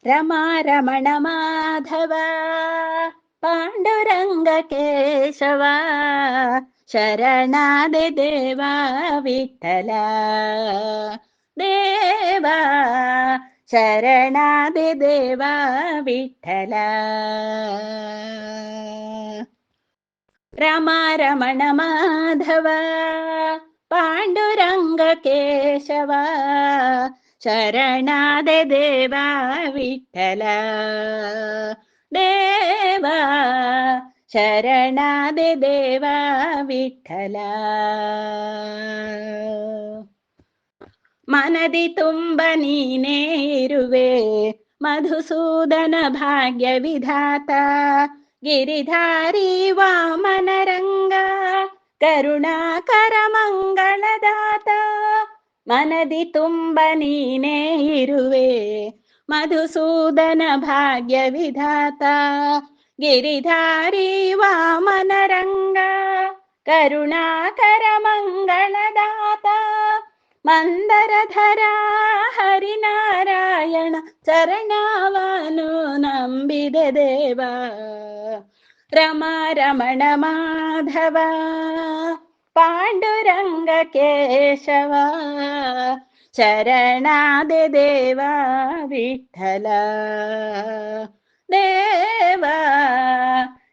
ರಮಾ ರಮಣ ಮಾಧವ ಪಾಂಡುರಂಗ ಕೇಶವ ಶರಣಾದೆ ದೇವ ವಿಠಲ ದೇವ ಶರಣಾದೆ ದೇವ ವಿಠಲ ರಮ ರಮಣ ಮಾಧವ ಪಾಂಡುರಂಗ ಕೇಶವ ಶರಣಾದೆ ದೇವ ವಿಠಲ ದೇವ ಶರಣಾದೆ ದೇವ ವಿಠಲ ಮನದಿ ತುಂಬ ನೀನೇ ಇರುವೆ ಮಧುಸೂದನ ಭಾಗ್ಯ ವಿಧಾತ ಗಿರಿಧಾರಿ ವಾಮನ ರಂಗ ಕರುಣಾಕರ ಮಂಗಳದಾತ ಮನದಿ ತುಂಬ ನೀನೇ ಇರುವೆ ಮಧುಸೂದನ ಭಾಗ್ಯ ವಿಧಾತ ಗಿರಿಧಾರಿ ವಾಮನ ರಂಗ ಕರುಣಾಕರ ಮಂಗಳದಾತ ಮಂದರಧರ ಹರಿನಾರಾಯಣ ಚರಣವನು ನಂಬಿದೆ ದೇವ ರಮ ರಮಣ ಮಾಧವ ಪಾಂಡುರಂಗ ಕೇಶವ ಶರಣಾದೆ ದೇವ ವಿಠಲ ದೇವ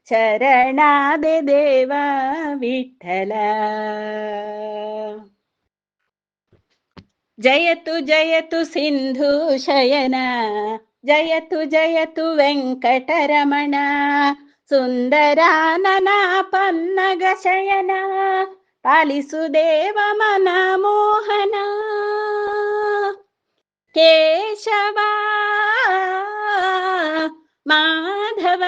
ಶರಣಾದೆ ದೇವ ವಿಠಲ ಜಯತು ಜಯತು ಸಿಂಧು ಶಯನ ಜಯತು ಜಯತು ವೆಂಕಟರಮಣ ಸುಂದರಾನನ ಪನ್ನಗ ಶಯನ ಪಾಲಿಸು ದೇವ ಮನ ಮೋಹನ ಕೇಶವ ಮಾಧವ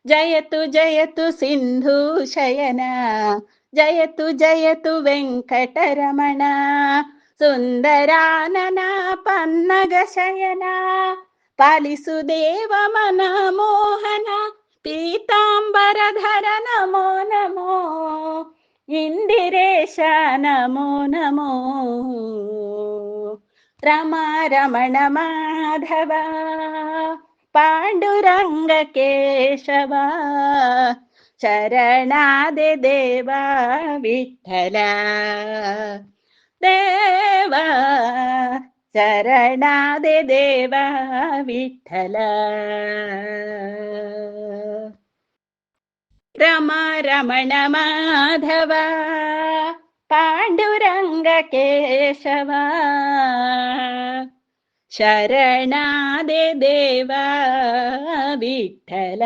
ಜಯತು ಜಯತು ಸಿಂಧು ಶಯನ ಜಯತು ಜಯತು ವೆಂಕಟರಮಣ ಸುಂದರಾನನ ಪನ್ನಗ ಶಯನ ಪಾಲಿಸು ದೇವ ಮನ ಮೋಹನ ಪೀತಾಂಬರಧರ ನಮೋ ನಮೋ ಇಂದಿರೇಶ ನಮೋ ನಮೋ ರಮ ರಮಣ ಮಾಧವ ಪಾಂಡುರಂಗ ಕೇಶವ ಶರಣಾದೆ ದೇವ ವಿಠಲ ದೇವ ಶರಣಾದೆ ದೇವ ವಿಠಲ ರಮ ರಮಣ ಮಾಧವ ಪಾಂಡುರಂಗ ಕೇಶವ ಶರಣಾದೆ ದೇವ ವಿಠಲ